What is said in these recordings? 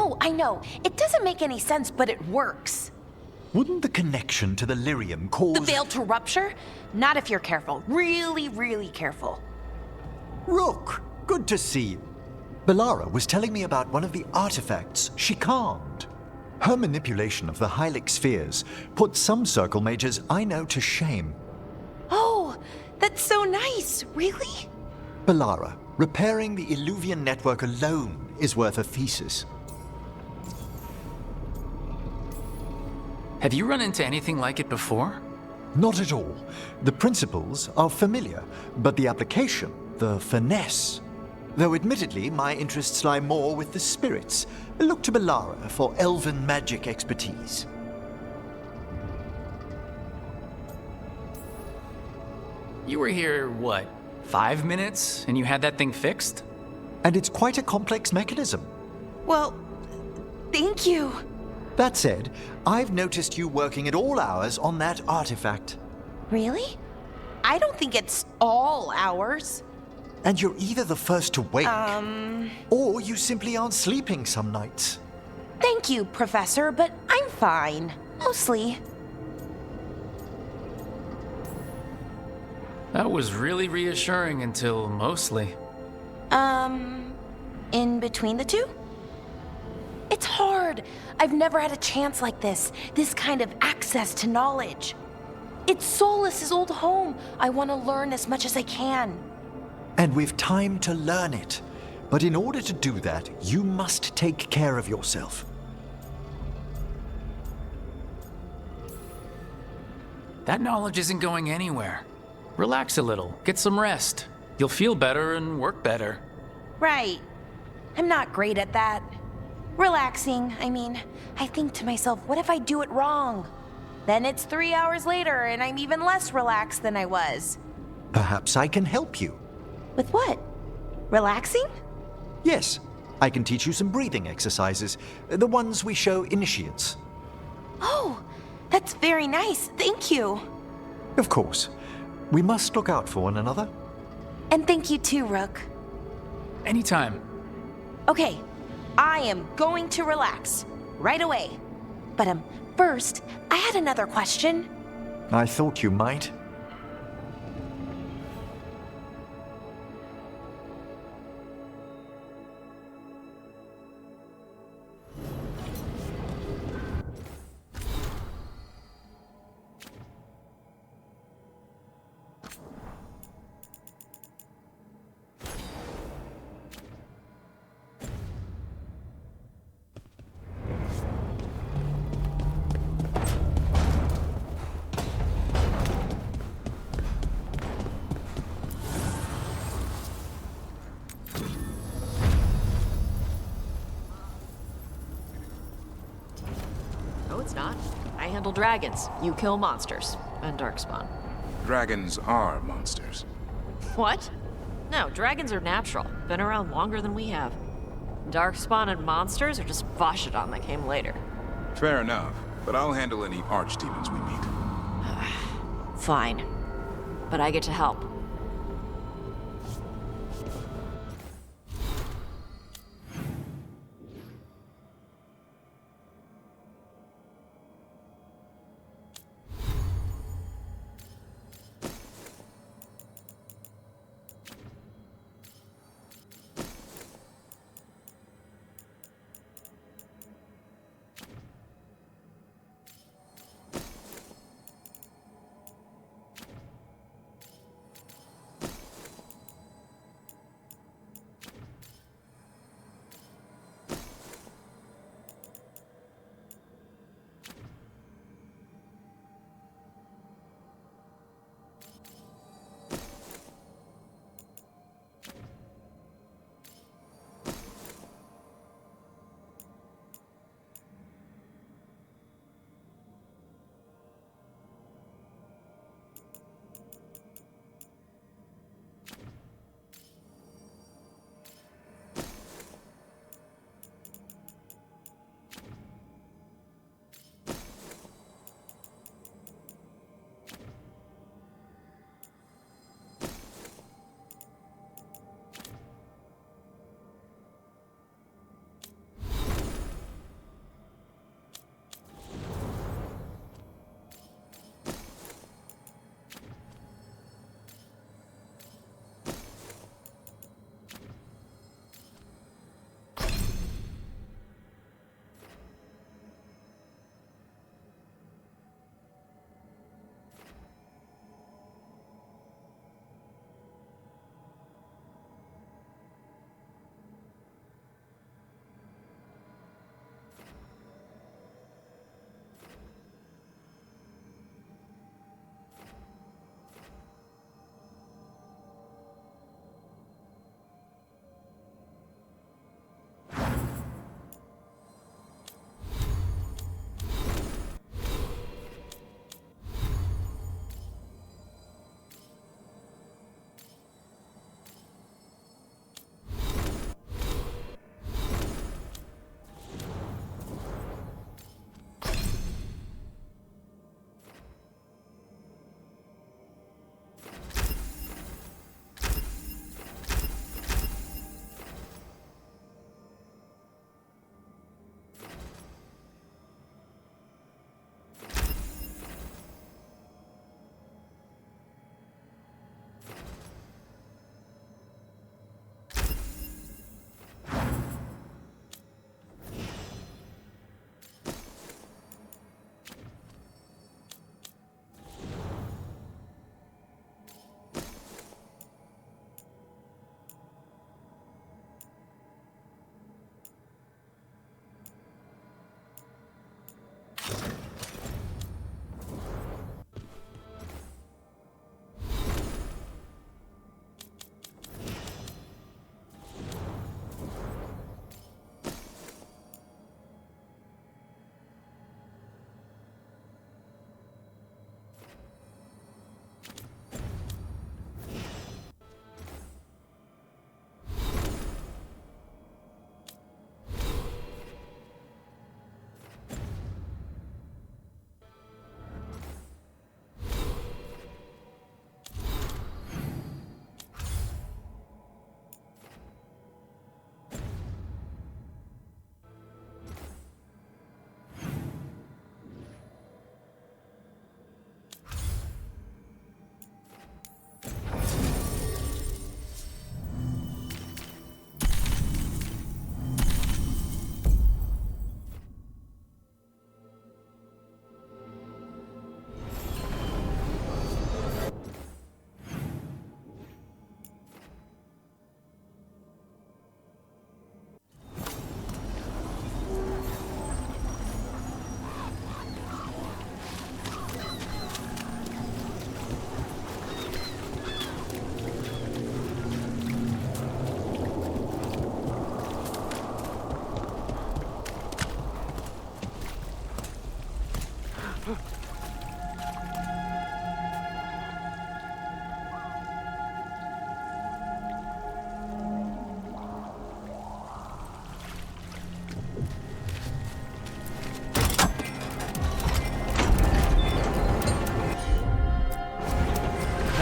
No, I know. It doesn't make any sense, but it works. Wouldn't the connection to the lyrium cause... The veil to rupture? Not if you're careful. Really, really careful. Rook, good to see you. Bellara was telling me about one of the artifacts she calmed. Her manipulation of the Hylic spheres put some circle mages I know to shame. Oh, that's so nice. Really? Bellara, repairing the Illuvian network alone is worth a thesis. Have you run into anything like it before? Not at all. The principles are familiar, but the application, the finesse. Though admittedly, my interests lie more with the spirits. Look to Bellara for elven magic expertise. You were here, what, 5 minutes, and you had that thing fixed? And it's quite a complex mechanism. Well, thank you. That said, I've noticed you working at all hours on that artifact. Really? I don't think it's all hours. And you're either the first to wake, or you simply aren't sleeping some nights. Thank you, Professor, but I'm fine. Mostly. That was really reassuring until mostly. In between the two? It's hard. I've never had a chance like this kind of access to knowledge. It's Solas's old home. I want to learn as much as I can. And we've time to learn it. But in order to do that, you must take care of yourself. That knowledge isn't going anywhere. Relax a little, get some rest. You'll feel better and work better. Right. I'm not great at that. Relaxing, I mean, I think to myself, what if I do it wrong? Then it's 3 hours later and I'm even less relaxed than I was. Perhaps I can help you. With what? Relaxing? Yes, I can teach you some breathing exercises, the ones we show initiates. Oh, that's very nice, thank you. Of course. We must look out for one another. And thank you too, Rook. Anytime. Okay, I am going to relax right away. But first, I had another question. I thought you might. It's not. I handle dragons. You kill monsters. And darkspawn. Dragons are monsters. What? No, dragons are natural. Been around longer than we have. Darkspawn and monsters are just Vashidon that came later. Fair enough, but I'll handle any archdemons we meet. Fine. But I get to help.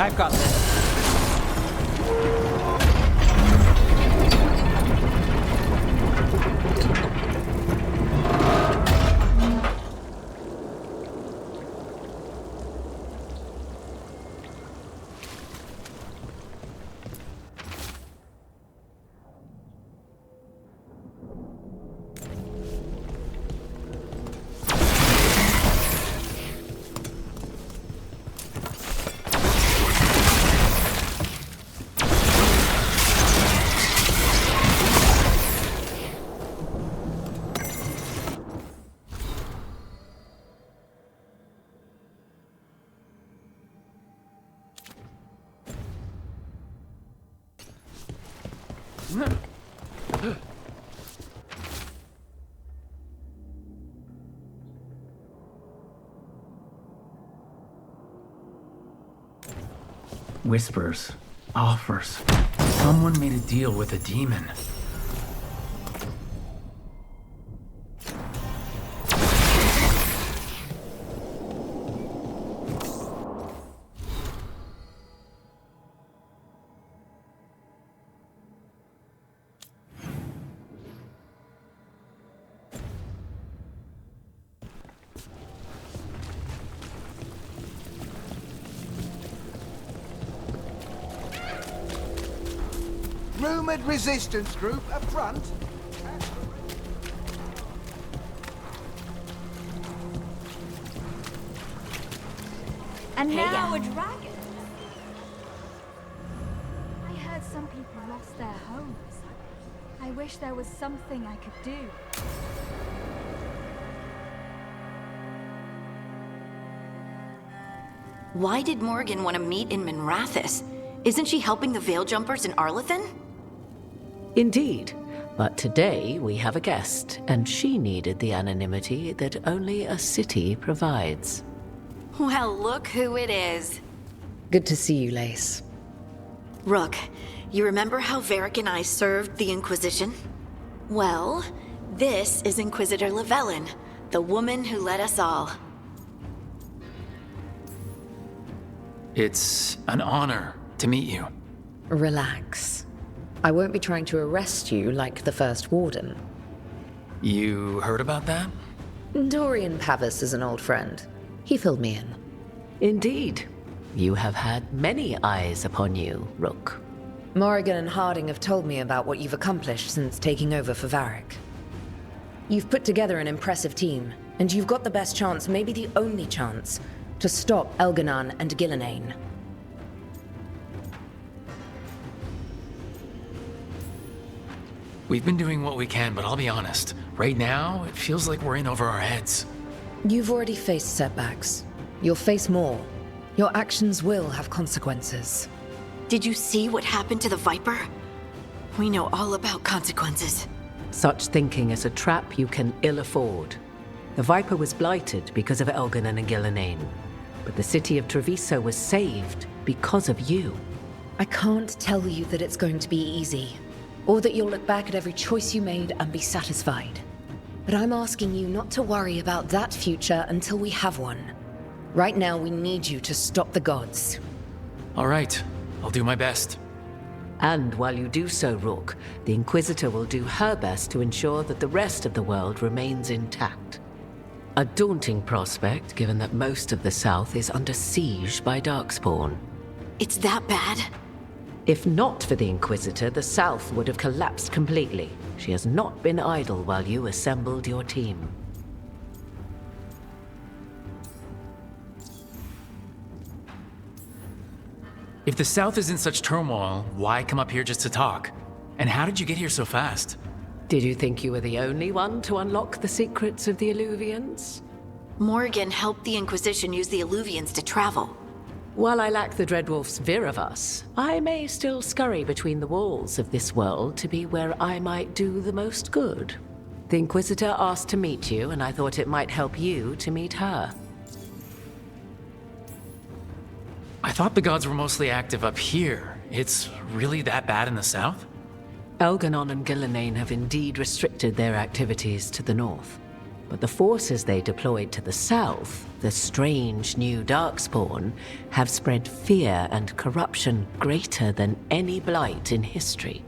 I've got this. Whispers. Offers. Someone made a deal with a demon. Rumored resistance group up front. And now a dragon. I heard some people lost their homes. I wish there was something I could do. Why did Morgan want to meet in Minrathous? Isn't she helping the Veil Jumpers in Arlathan? Indeed. But today we have a guest, and she needed the anonymity that only a city provides. Well, look who it is. Good to see you, Lace. Rook, you remember how Varric and I served the Inquisition? Well, this is Inquisitor Llewellyn, the woman who led us all. It's an honor to meet you. Relax. I won't be trying to arrest you like the first warden. You heard about that? Dorian Pavis is an old friend. He filled me in. Indeed. You have had many eyes upon you, Rook. Morrigan and Harding have told me about what you've accomplished since taking over for Varric. You've put together an impressive team, and you've got the best chance, maybe the only chance, to stop Elganon and Gillenane. We've been doing what we can, but I'll be honest. Right now, it feels like we're in over our heads. You've already faced setbacks. You'll face more. Your actions will have consequences. Did you see what happened to the Viper? We know all about consequences. Such thinking is a trap you can ill afford. The Viper was blighted because of Elganon and Gillenane, but the city of Treviso was saved because of you. I can't tell you that it's going to be easy, or that you'll look back at every choice you made and be satisfied. But I'm asking you not to worry about that future until we have one. Right now, we need you to stop the gods. All right, I'll do my best. And while you do so, Rook, the Inquisitor will do her best to ensure that the rest of the world remains intact. A daunting prospect, given that most of the South is under siege by Darkspawn. It's that bad? If not for the Inquisitor, the South would have collapsed completely. She has not been idle while you assembled your team. If the South is in such turmoil, why come up here just to talk? And how did you get here so fast? Did you think you were the only one to unlock the secrets of the Illuvians? Morgan helped the Inquisition use the Illuvians to travel. While I lack the Dreadwolf's Vir of us, I may still scurry between the walls of this world to be where I might do the most good. The Inquisitor asked to meet you, and I thought it might help you to meet her. I thought the gods were mostly active up here. It's really that bad in the south? Elganon and Gillenane have indeed restricted their activities to the north. but the forces they deployed to the south, the strange new Darkspawn, have spread fear and corruption greater than any blight in history.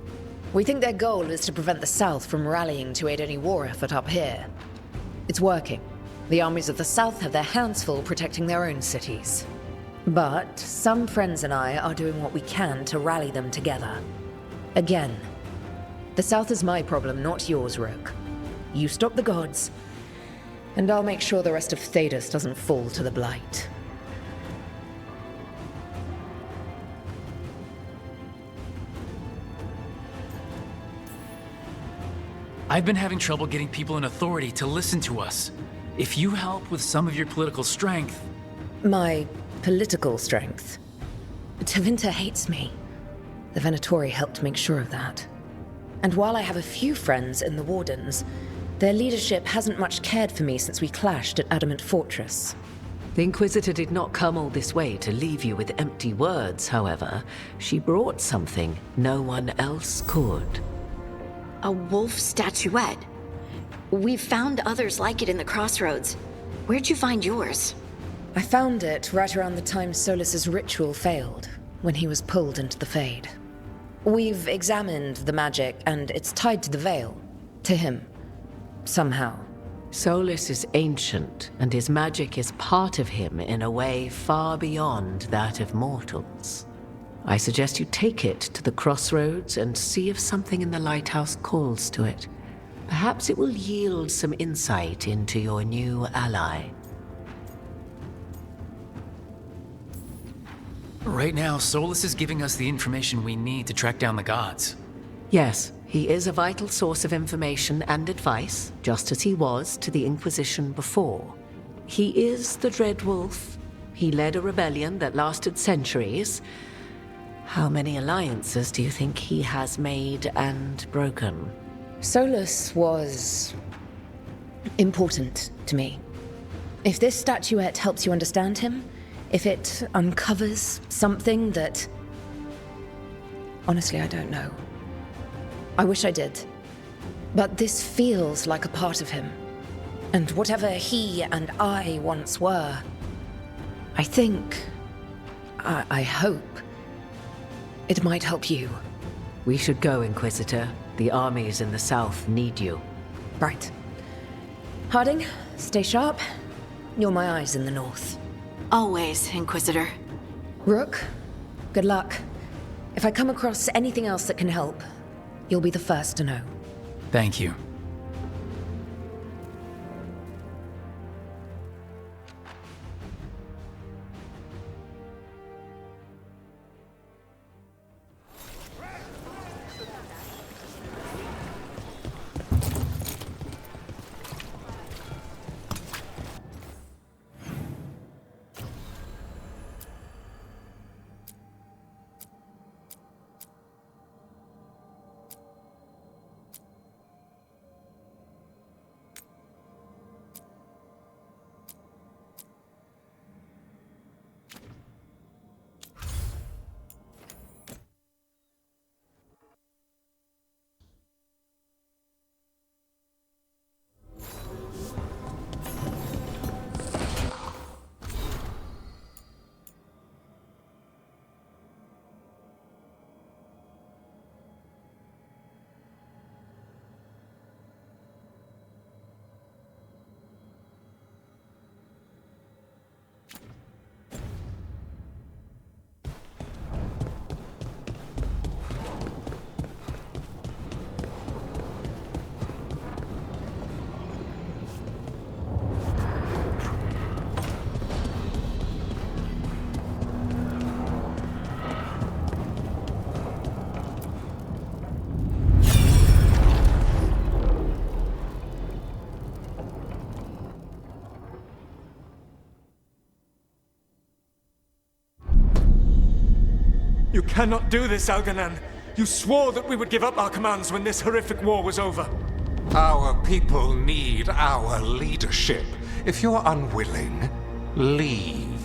We think their goal is to prevent the South from rallying to aid any war effort up here. It's working. The armies of the South have their hands full protecting their own cities. But some friends and I are doing what we can to rally them together. Again, the South is my problem, not yours, Rook. You stop the gods, and I'll make sure the rest of Thedas doesn't fall to the blight. I've been having trouble getting people in authority to listen to us. If you help with some of your political strength... My political strength? Tevinter hates me. The Venatori helped make sure of that. And while I have a few friends in the Wardens, their leadership hasn't much cared for me since we clashed at Adamant Fortress. The Inquisitor did not come all this way to leave you with empty words, however. She brought something no one else could. A wolf statuette. We've found others like it in the crossroads. Where'd you find yours? I found it right around the time Solus's ritual failed, when he was pulled into the Fade. We've examined the magic, and it's tied to the Veil. To him. Somehow. Solus is ancient, and his magic is part of him in a way far beyond that of mortals. I suggest you take it to the crossroads and see if something in the lighthouse calls to it. Perhaps it will yield some insight into your new ally. Right now, Solus is giving us the information we need to track down the gods. Yes, he is a vital source of information and advice, just as he was to the Inquisition before. He is the Dread Wolf. He led a rebellion that lasted centuries. How many alliances do you think he has made and broken? Solus was... important to me. If this statuette helps you understand him, if it uncovers something that... Honestly, I don't know. I wish I did. But this feels like a part of him. And whatever he and I once were, I think... I hope... it might help you. We should go, Inquisitor. The armies in the south need you. Right. Harding, stay sharp. You're my eyes in the north. Always, Inquisitor. Rook, good luck. If I come across anything else that can help, you'll be the first to know. Thank you. You cannot do this, Algernon. You swore that we would give up our commands when this horrific war was over. Our people need our leadership. If you're unwilling, leave.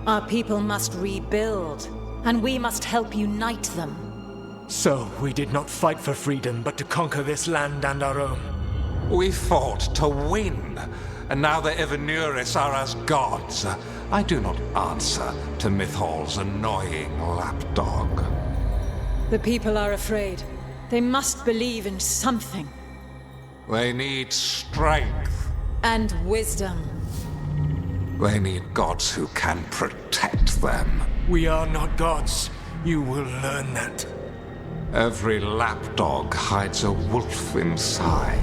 Our people must rebuild, and we must help unite them. So, we did not fight for freedom, but to conquer this land and our own. We fought to win, and now the Evenuris are as gods. I do not answer to Mythal's annoying lapdog. The people are afraid. They must believe in something. They need strength. And wisdom. They need gods who can protect them. We are not gods. You will learn that. Every lapdog hides a wolf inside.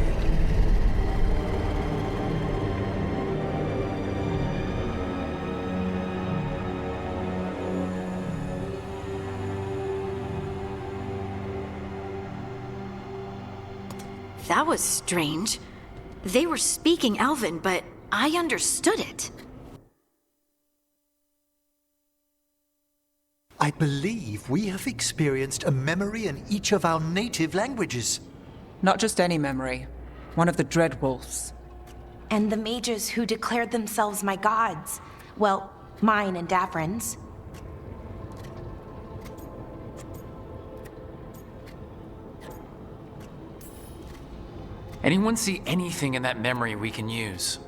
That was strange. They were speaking Elven, but I understood it. I believe we have experienced a memory in each of our native languages. Not just any memory. One of the Dread Wolves. And the mages who declared themselves my gods. Well, mine and Davrin's. Anyone see anything in that memory we can use?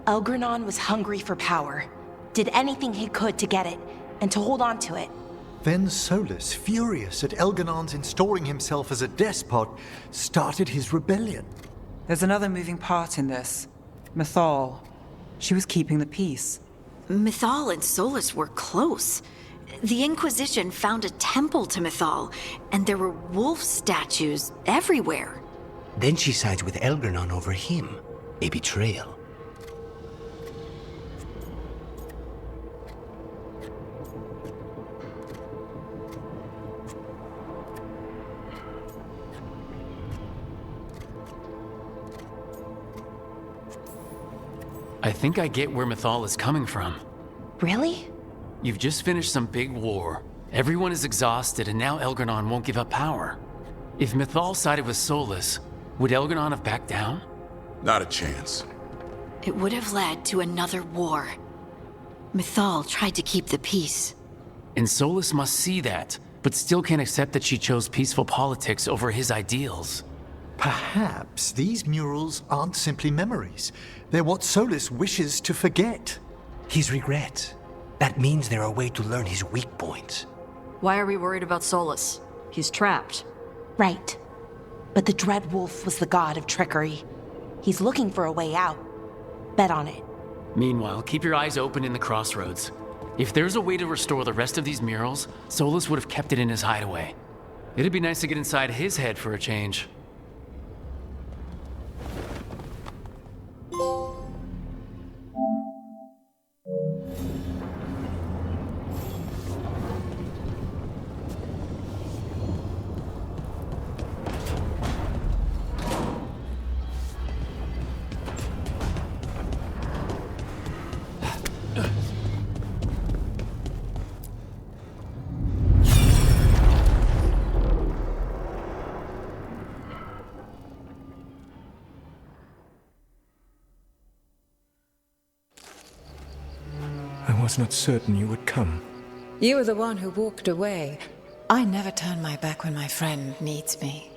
Elgranon was hungry for power. Did anything he could to get it, and to hold on to it. Then Solus, furious at Elganon's installing himself as a despot, started his rebellion. There's another moving part in this. Mythal. She was keeping the peace. Mythal and Solus were close. The Inquisition found a temple to Mythal, and there were wolf statues everywhere. Then she sides with Elgranon over him. A betrayal. I think I get where Mythal is coming from. Really? You've just finished some big war. Everyone is exhausted, and now Elgranon won't give up power. If Mythal sided with Solus, would Elgranon have backed down? Not a chance. It would have led to another war. Mythal tried to keep the peace. And Solus must see that, but still can't accept that she chose peaceful politics over his ideals. Perhaps these murals aren't simply memories. They're what Solus wishes to forget. His regrets. That means they're a way to learn his weak points. Why are we worried about Solus? He's trapped. Right. But the Dread Wolf was the god of trickery. He's looking for a way out. Bet on it. Meanwhile, keep your eyes open in the crossroads. If there's a way to restore the rest of these murals, Solus would have kept it in his hideaway. It'd be nice to get inside his head for a change. I was not certain you would come. You were the one who walked away. I never turn my back when my friend needs me.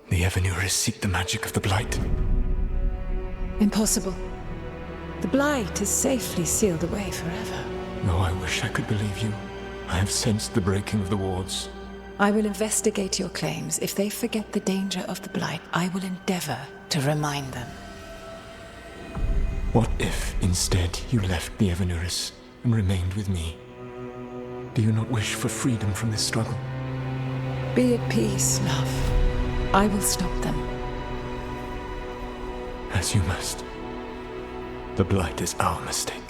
The Evenuris seek the magic of the Blight. Impossible. The Blight is safely sealed away forever. Oh, I wish I could believe you. I have sensed the breaking of the wards. I will investigate your claims. If they forget the danger of the Blight, I will endeavor to remind them. What if, instead, you left the Evenuris and remained with me? Do you not wish for freedom from this struggle? Be at peace, love. I will stop them. As you must. The Blight is our mistake.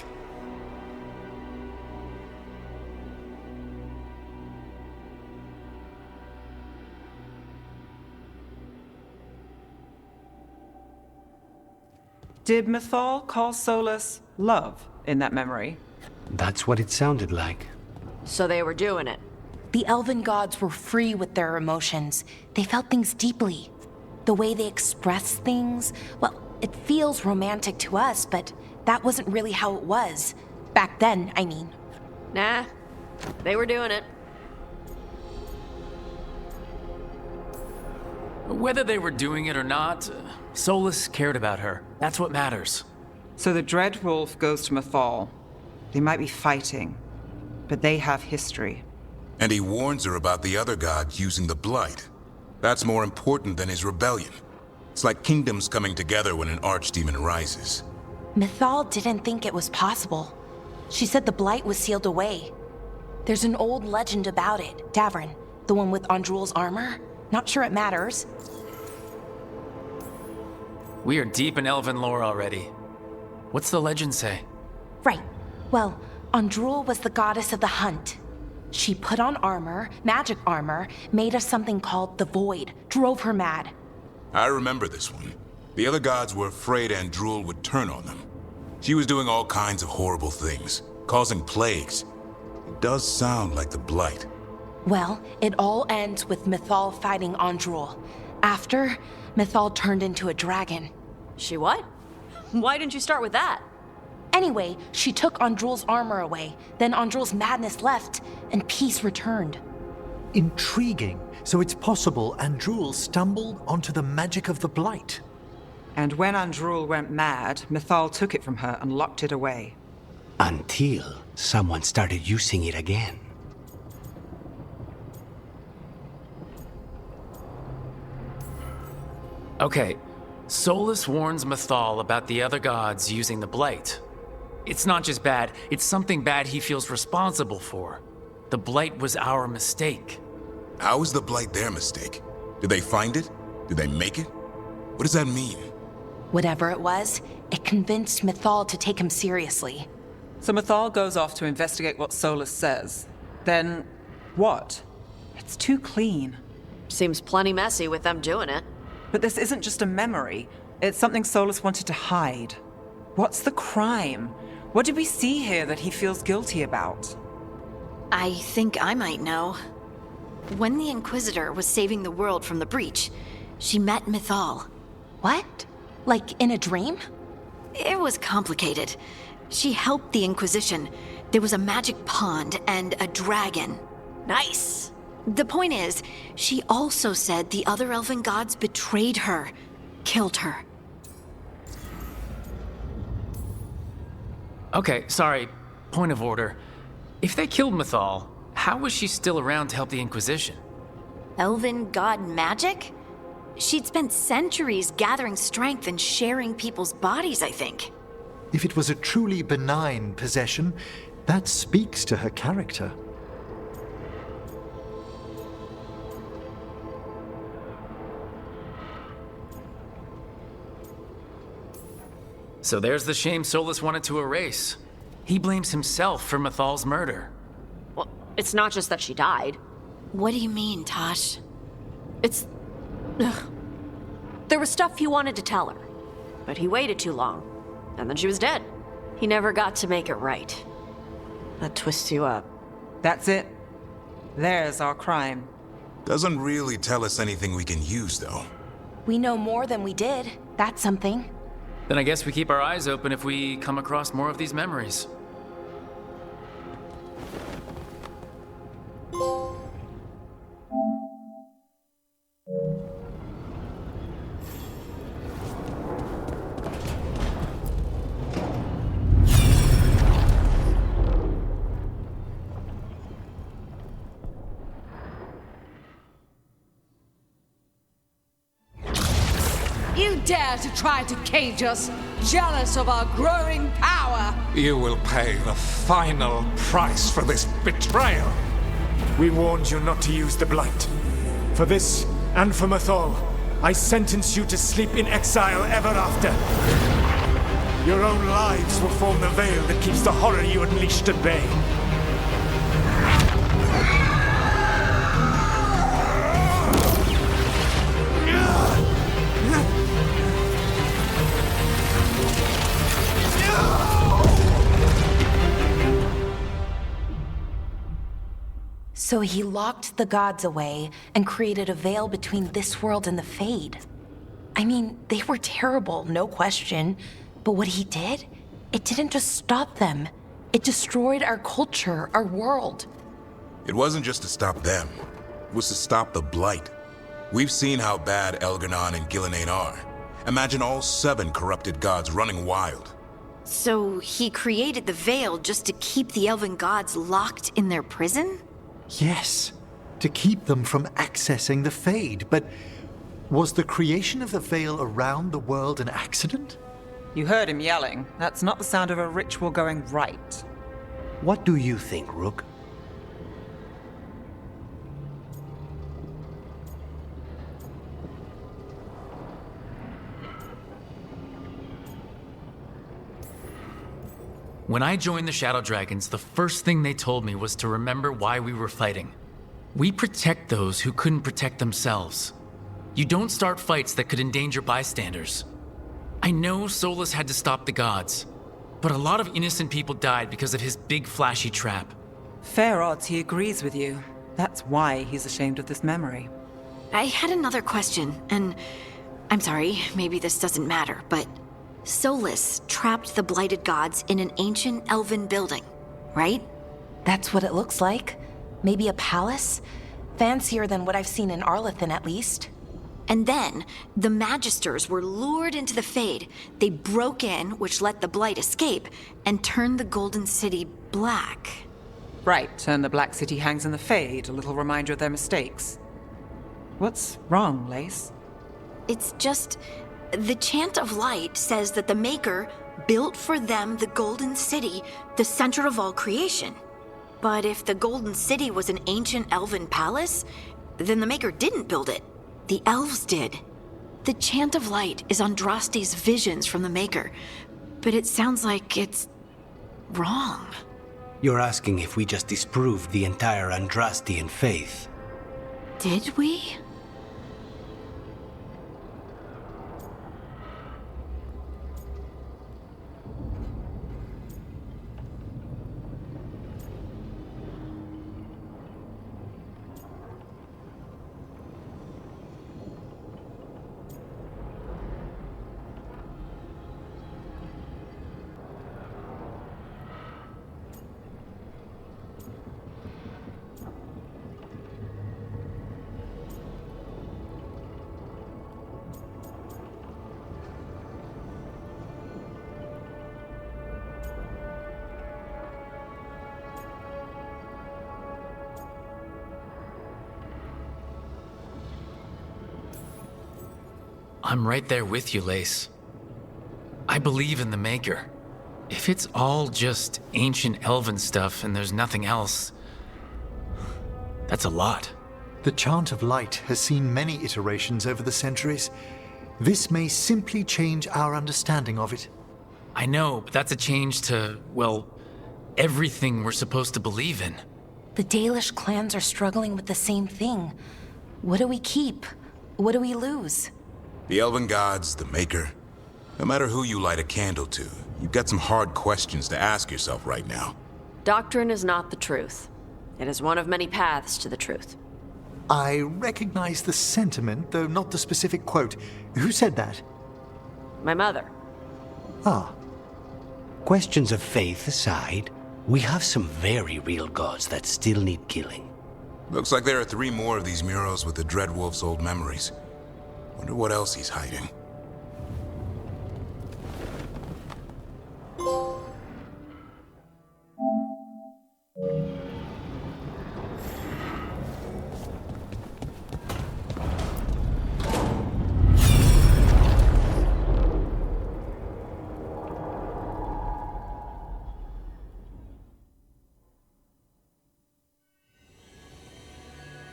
Did Mythal call Solus love in that memory? That's what it sounded like. So they were doing it. The elven gods were free with their emotions. They felt things deeply. The way they expressed things, well, it feels romantic to us, but that wasn't really how it was. Back then, I mean. Nah, they were doing it. Whether they were doing it or not, Solus cared about her. That's what matters. So the Dread Wolf goes to Mythal. They might be fighting, but they have history. And he warns her about the other gods using the Blight. That's more important than his rebellion. It's like kingdoms coming together when an archdemon rises. Mythal didn't think it was possible. She said the Blight was sealed away. There's an old legend about it. Davrin, the one with Andrul's armor. Not sure it matters. We are deep in elven lore already. What's the legend say? Right. Well, Andrul was the goddess of the hunt. She put on armor, magic armor, made of something called the Void, drove her mad. I remember this one. The other gods were afraid Andrul would turn on them. She was doing all kinds of horrible things, causing plagues. It does sound like the Blight. Well, it all ends with Mythal fighting Andrul. After, Mythal turned into a dragon. She what? Why didn't you start with that? Anyway, she took Andrul's armor away. Then Andrul's madness left, and peace returned. Intriguing. So it's possible Andrul stumbled onto the magic of the Blight. And when Andrul went mad, Mythal took it from her and locked it away. Until someone started using it again. Okay, Solus warns Mythal about the other gods using the Blight. It's not just bad, it's something bad he feels responsible for. The Blight was our mistake. How is the Blight their mistake? Did they find it? Did they make it? What does that mean? Whatever it was, it convinced Mythal to take him seriously. So Mythal goes off to investigate what Solus says. Then, what? It's too clean. Seems plenty messy with them doing it. But this isn't just a memory. It's something Solus wanted to hide. What's the crime? What did we see here that he feels guilty about? I think I might know. When the Inquisitor was saving the world from the breach, she met Mythal. What? Like in a dream? It was complicated. She helped the Inquisition. There was a magic pond and a dragon. Nice! The point is, she also said the other elven gods betrayed her, killed her. Okay, sorry. Point of order. If they killed Mythal, how was she still around to help the Inquisition? Elven god magic? She'd spent centuries gathering strength and sharing people's bodies, I think. If it was a truly benign possession, that speaks to her character. So there's the shame Solus wanted to erase. He blames himself for Mythal's murder. Well, it's not just that she died. What do you mean, Tosh? It's... Ugh. There was stuff he wanted to tell her, but he waited too long, and then she was dead. He never got to make it right. That twists you up. That's it. There's our crime. Doesn't really tell us anything we can use, though. We know more than we did. That's something. Then I guess we keep our eyes open if we come across more of these memories. You dare to try to cage us, jealous of our growing power! You will pay the final price for this betrayal. We warned you not to use the Blight. For this, and for Mythal, I sentence you to sleep in exile ever after. Your own lives will form the veil that keeps the horror you unleashed at bay. So he locked the gods away and created a veil between this world and the Fade. I mean, they were terrible, no question. But what he did, it didn't just stop them. It destroyed our culture, our world. It wasn't just to stop them. It was to stop the Blight. We've seen how bad Elgar'nan and Gillenane are. Imagine all 7 corrupted gods running wild. So he created the Veil just to keep the elven gods locked in their prison? Yes, to keep them from accessing the Fade. But was the creation of the Veil around the world an accident? You heard him yelling. That's not the sound of a ritual going right. What do you think, Rook? When I joined the Shadow Dragons, the first thing they told me was to remember why we were fighting. We protect those who couldn't protect themselves. You don't start fights that could endanger bystanders. I know Solus had to stop the gods, but a lot of innocent people died because of his big flashy trap. Fair odds he agrees with you. That's why he's ashamed of this memory. I had another question, and I'm sorry, maybe this doesn't matter, but Solus trapped the blighted gods in an ancient elven building, right? That's what it looks like. Maybe a palace? Fancier than what I've seen in Arlethan, at least. And then, the Magisters were lured into the Fade. They broke in, which let the Blight escape, and turned the Golden City black. Right, and the Black City hangs in the Fade, a little reminder of their mistakes. What's wrong, Lace? It's just... the Chant of Light says that the Maker built for them the Golden City, the center of all creation. But if the Golden City was an ancient elven palace, then the Maker didn't build it. The elves did. The Chant of Light is Andraste's visions from the Maker, but it sounds like it's wrong. You're asking if we just disproved the entire Andrastian faith. Did we? I'm right there with you, Lace. I believe in the Maker. If it's all just ancient elven stuff and there's nothing else, that's a lot. The Chant of Light has seen many iterations over the centuries. This may simply change our understanding of it. I know, but that's a change to, well, everything we're supposed to believe in. The Dalish clans are struggling with the same thing. What do we keep? What do we lose? The elven gods, the Maker. No matter who you light a candle to, you've got some hard questions to ask yourself right now. Doctrine is not the truth. It is one of many paths to the truth. I recognize the sentiment, though not the specific quote. Who said that? My mother. Ah. Questions of faith aside, we have some very real gods that still need killing. Looks like there are 3 more of these murals with the Dreadwolf's old memories. Wonder what else he's hiding.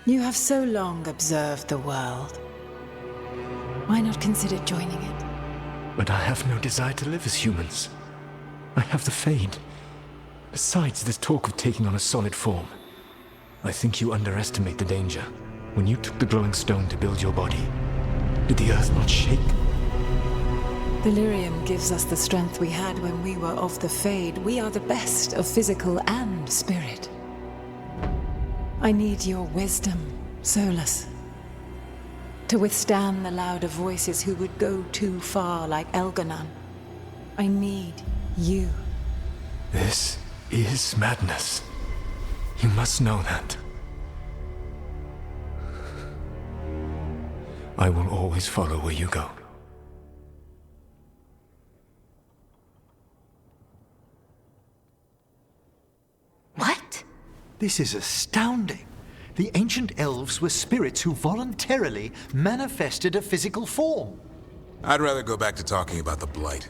You have so long observed the world. Why not consider joining it? But I have no desire to live as humans. I have the Fade. Besides, this talk of taking on a solid form. I think you underestimate the danger. When you took the glowing stone to build your body, did the earth not shake? Delirium gives us the strength we had when we were of the Fade. We are the best of physical and spirit. I need your wisdom, Solus. To withstand the louder voices who would go too far like Elgar'nan. I need you. This is madness. You must know that. I will always follow where you go. What? This is astounding. The ancient elves were spirits who voluntarily manifested a physical form. I'd rather go back to talking about the Blight.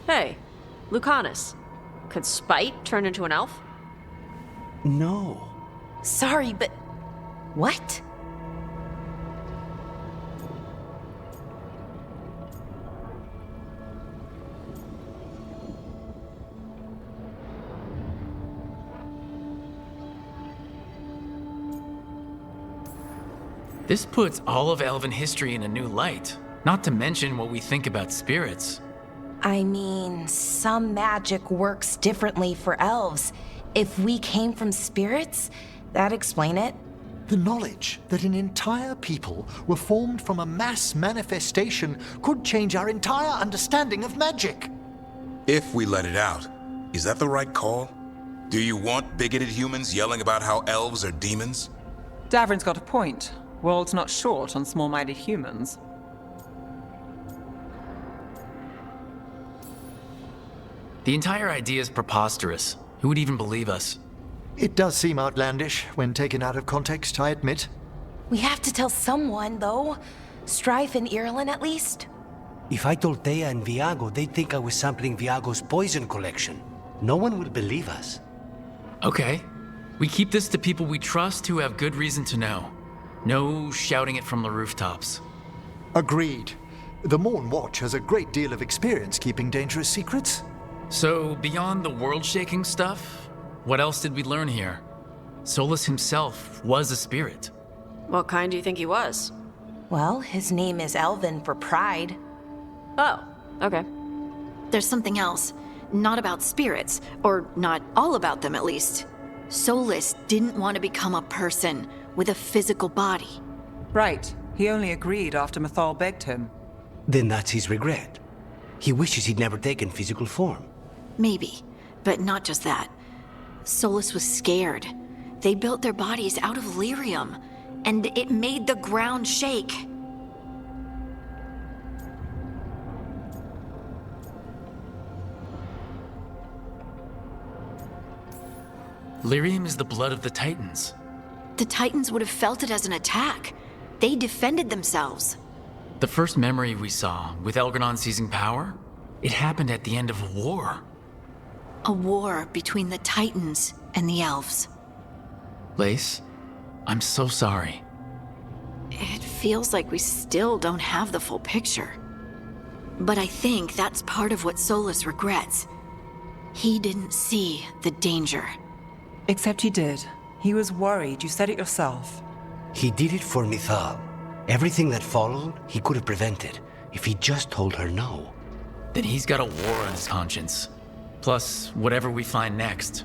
Hey, Lucanus. Could Spite turn into an elf? No. Sorry, but... what? This puts all of elven history in a new light, not to mention what we think about spirits. I mean, some magic works differently for elves. If we came from spirits, that'd explain it. The knowledge that an entire people were formed from a mass manifestation could change our entire understanding of magic. If we let it out, is that the right call? Do you want bigoted humans yelling about how elves are demons? Davrin's got a point. World's not short on small-minded humans. The entire idea is preposterous. Who would even believe us? It does seem outlandish when taken out of context, I admit. We have to tell someone, though. Strife and Irulan, at least. If I told Thea and Viago, they'd think I was sampling Viago's poison collection. No one would believe us. Okay. We keep this to people we trust who have good reason to know. No shouting it from the rooftops. Agreed. The Morn Watch has a great deal of experience keeping dangerous secrets. So, beyond the world-shaking stuff, what else did we learn here? Solus himself was a spirit. What kind do you think he was? Well, his name is Elven for pride. Oh, okay. There's something else. Not about spirits, or not all about them at least. Solus didn't want to become a person with a physical body. Right. He only agreed after Mythal begged him. Then that's his regret. He wishes he'd never taken physical form. Maybe, but not just that. Solus was scared. They built their bodies out of lyrium, and it made the ground shake. Lyrium is the blood of the Titans. The Titans would have felt it as an attack. They defended themselves. The first memory we saw, with Elgranon seizing power, it happened at the end of a war. A war between the Titans and the elves. Lace, I'm so sorry. It feels like we still don't have the full picture. But I think that's part of what Solus regrets. He didn't see the danger. Except he did. He was worried, you said it yourself. He did it for Mythal. Everything that followed, he could have prevented, if he just told her no. Then he's got a war on his conscience. Plus, whatever we find next.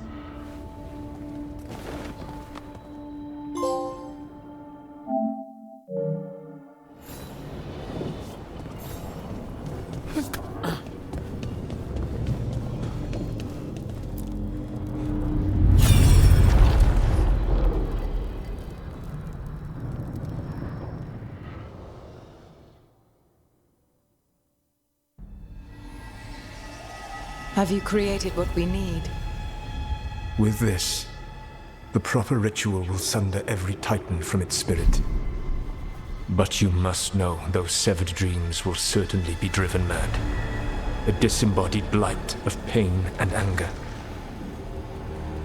Have you created what we need? With this, the proper ritual will sunder every Titan from its spirit. But you must know those severed dreams will certainly be driven mad. A disembodied blight of pain and anger.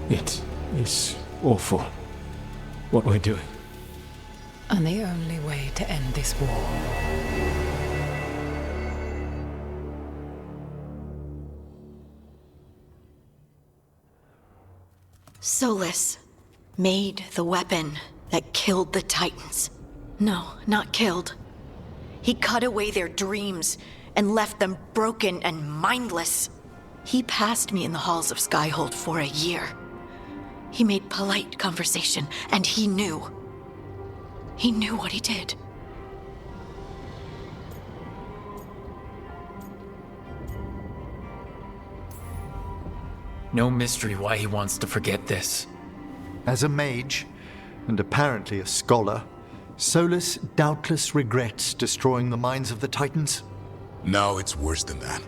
It is awful what we're doing. And the only way to end this war. Solus made the weapon that killed the Titans. No, not killed. He cut away their dreams and left them broken and mindless. He passed me in the halls of Skyhold for a year. He made polite conversation, and he knew. He knew what he did. No mystery why he wants to forget this. As a mage, and apparently a scholar, Solus doubtless regrets destroying the minds of the Titans. No, it's worse than that.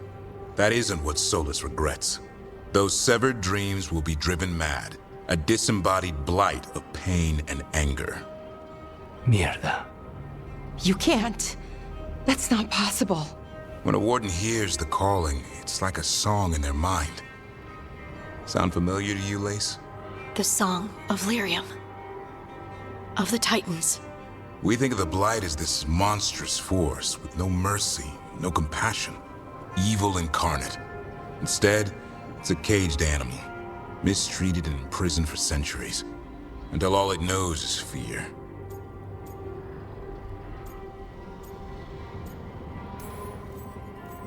That isn't what Solus regrets. Those severed dreams will be driven mad, a disembodied blight of pain and anger. Mierda. You can't. That's not possible. When a warden hears the calling, it's like a song in their mind. Sound familiar to you, Lace? The song of Lyrium. Of the Titans. We think of the Blight as this monstrous force with no mercy, no compassion. Evil incarnate. Instead, it's a caged animal, mistreated and imprisoned for centuries, until all it knows is fear.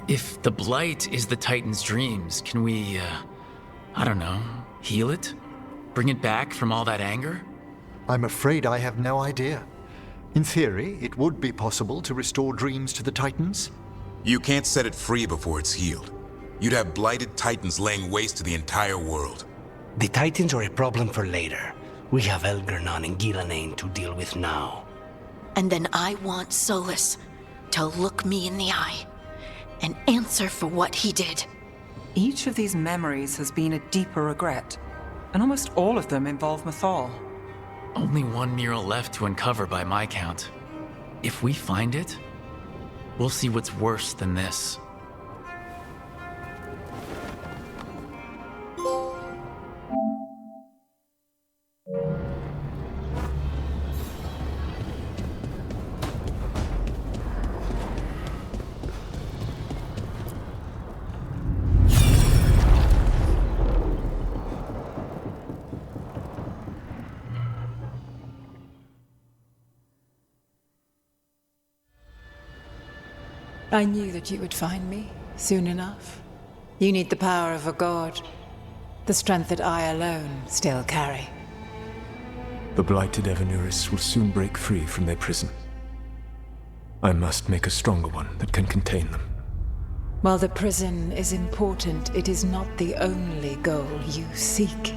If the Blight is the Titan's dreams, can we, I don't know, heal it? Bring it back from all that anger? I'm afraid I have no idea. In theory, it would be possible to restore dreams to the Titans. You can't set it free before it's healed. You'd have blighted Titans laying waste to the entire world. The Titans are a problem for later. We have Elgernon and Gillanane to deal with now. And then I want Solus to look me in the eye and answer for what he did. Each of these memories has been a deeper regret, and almost all of them involve Mythal. Only one mural left to uncover by my count. If we find it, we'll see what's worse than this. I knew that you would find me soon enough. You need the power of a god, the strength that I alone still carry. The blighted Evanuris will soon break free from their prison. I must make a stronger one that can contain them. While the prison is important, it is not the only goal you seek.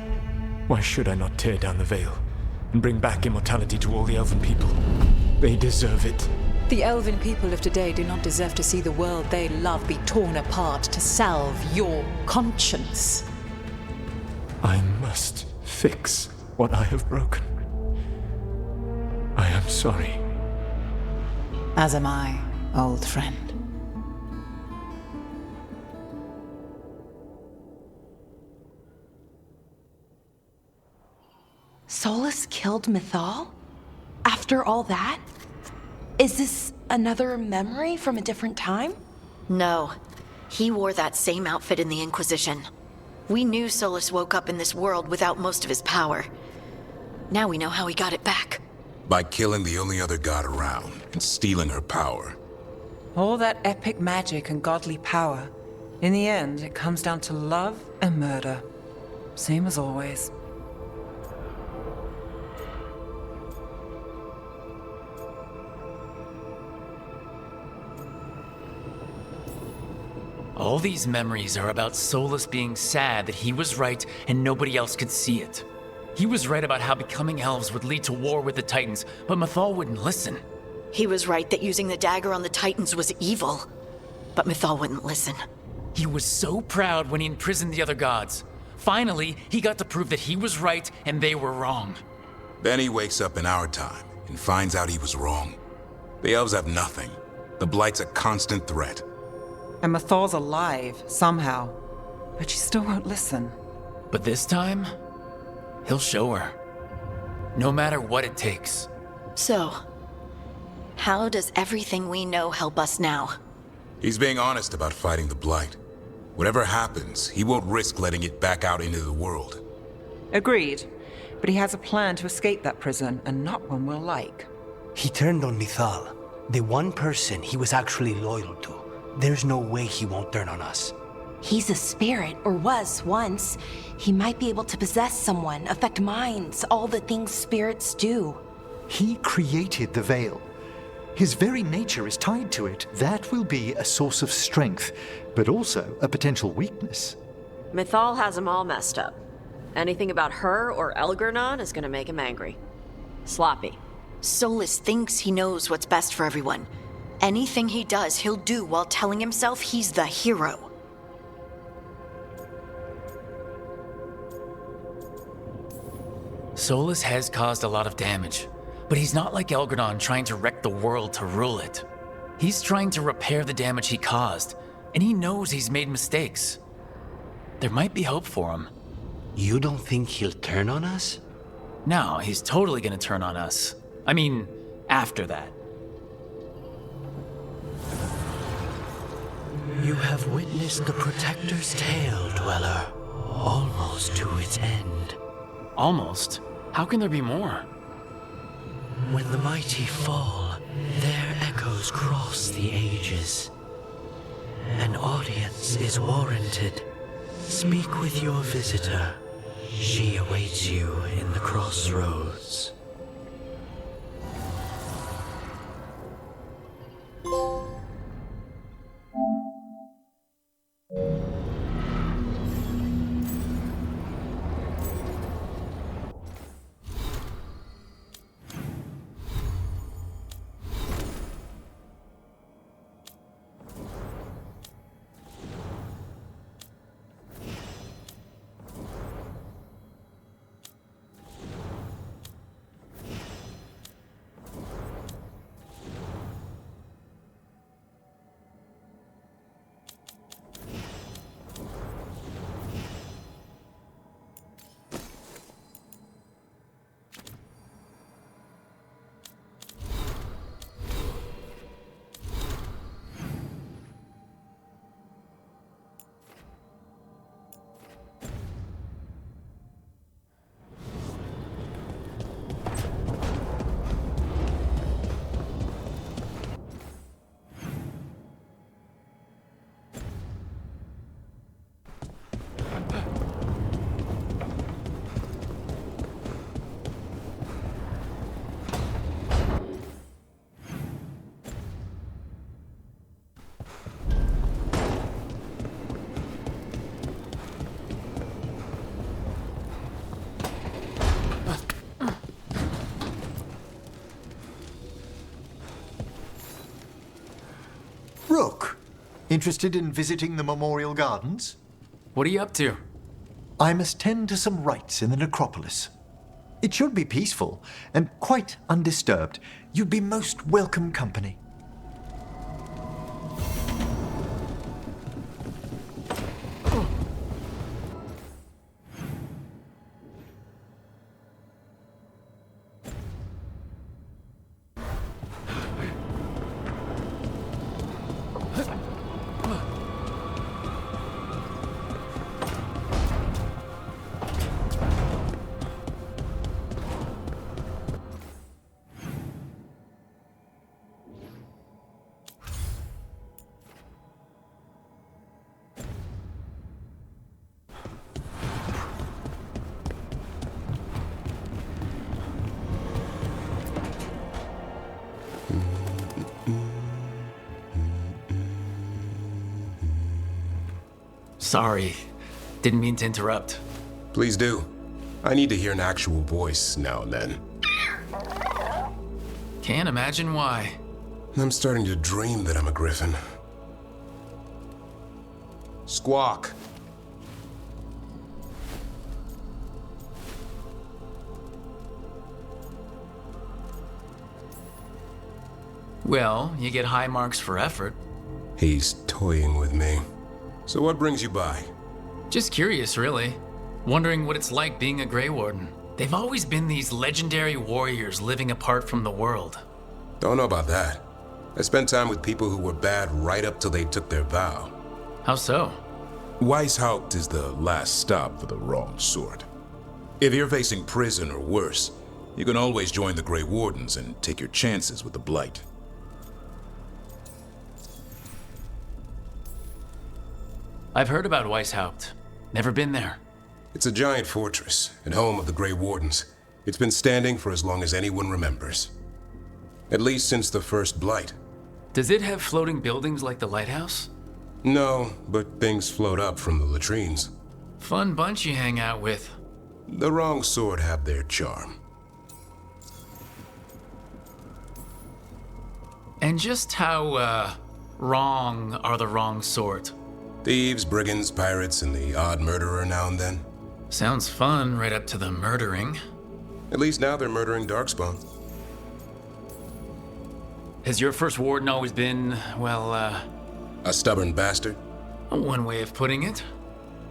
Why should I not tear down the veil and bring back immortality to all the Elven people? They deserve it. The Elven people of today do not deserve to see the world they love be torn apart to salve your conscience. I must fix what I have broken. I am sorry. As am I, old friend. Solus killed Mythal? After all that? Is this another memory from a different time? No. He wore that same outfit in the Inquisition. We knew Solus woke up in this world without most of his power. Now we know how he got it back. By killing the only other god around and stealing her power. All that epic magic and godly power. In the end, it comes down to love and murder. Same as always. All these memories are about Solus being sad that he was right and nobody else could see it. He was right about how becoming elves would lead to war with the Titans, but Mythal wouldn't listen. He was right that using the dagger on the Titans was evil, but Mythal wouldn't listen. He was so proud when he imprisoned the other gods. Finally, he got to prove that he was right and they were wrong. Then he wakes up in our time and finds out he was wrong. The elves have nothing. The Blight's a constant threat. And Mythal's alive, somehow. But she still won't listen. But this time, he'll show her. No matter what it takes. So, how does everything we know help us now? He's being honest about fighting the Blight. Whatever happens, he won't risk letting it back out into the world. Agreed. But he has a plan to escape that prison, and not one we'll like. He turned on Mythal, the one person he was actually loyal to. There's no way he won't turn on us. He's a spirit, or was once. He might be able to possess someone, affect minds, all the things spirits do. He created the veil. His very nature is tied to it. That will be a source of strength, but also a potential weakness. Mythal has him all messed up. Anything about her or Elgernon is gonna make him angry. Sloppy. Solus thinks he knows what's best for everyone. Anything he does, he'll do while telling himself he's the hero. Solus has caused a lot of damage, but he's not like Elgradon trying to wreck the world to rule it. He's trying to repair the damage he caused, and he knows he's made mistakes. There might be hope for him. You don't think he'll turn on us? No, he's totally gonna turn on us. I mean, after that. You have witnessed the Protector's tale, Dweller, almost to its end. Almost? How can there be more? When the mighty fall, their echoes cross the ages. An audience is warranted. Speak with your visitor. She awaits you in the crossroads. Rook, interested in visiting the Memorial Gardens? What are you up to? I must tend to some rites in the necropolis. It should be peaceful and quite undisturbed. You'd be most welcome company. Sorry, didn't mean to interrupt. Please do. I need to hear an actual voice now and then. Can't imagine why. I'm starting to dream that I'm a griffin. Squawk. Well, you get high marks for effort. He's toying with me. So what brings you by? Just curious, really. Wondering what it's like being a Grey Warden. They've always been these legendary warriors living apart from the world. Don't know about that. I spent time with people who were bad right up till they took their vow. How so? Weishaupt is the last stop for the wrong sort. If you're facing prison or worse, you can always join the Grey Wardens and take your chances with the Blight. I've heard about Weishaupt. Never been there. It's a giant fortress and home of the Grey Wardens. It's been standing for as long as anyone remembers. At least since the first Blight. Does it have floating buildings like the lighthouse? No, but things float up from the latrines. Fun bunch you hang out with. The wrong sort have their charm. And just how, wrong are the wrong sort? Thieves, brigands, pirates, and the odd murderer now and then. Sounds fun right up to the murdering. At least now they're murdering Darkspawn. Has your first warden always been, well, a stubborn bastard? One way of putting it.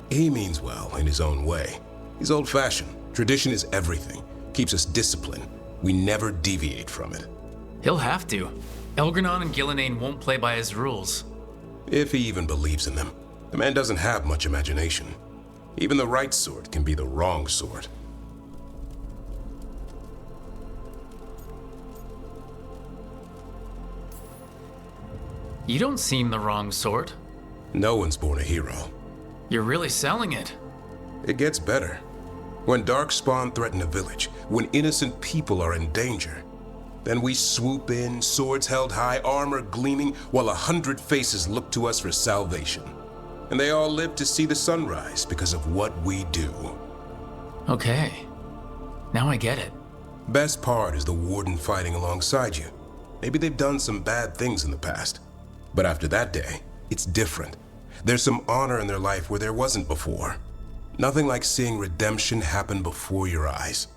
He means well in his own way. He's old-fashioned. Tradition is everything. Keeps us disciplined. We never deviate from it. He'll have to. Elgranon and Gillenane won't play by his rules. If he even believes in them. The man doesn't have much imagination. Even the right sort can be the wrong sort. You don't seem the wrong sort. No one's born a hero. You're really selling it. It gets better. When Darkspawn threaten a village, when innocent people are in danger, then we swoop in, swords held high, armor gleaming, while 100 faces look to us for salvation. And they all live to see the sunrise because of what we do. Okay. Now I get it. Best part is the warden fighting alongside you. Maybe they've done some bad things in the past. But after that day, it's different. There's some honor in their life where there wasn't before. Nothing like seeing redemption happen before your eyes.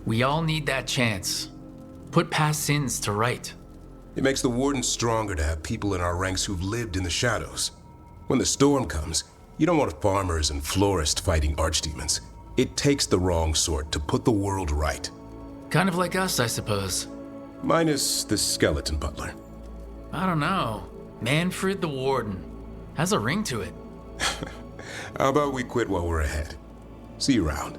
We all need that chance. Put past sins to right. It makes the warden stronger to have people in our ranks who've lived in the shadows. When the storm comes, you don't want farmers and florists fighting archdemons. It takes the wrong sort to put the world right. Kind of like us, I suppose. Minus the skeleton butler. I don't know. Manfred the Warden. Has a ring to it. How about we quit while we're ahead? See you around.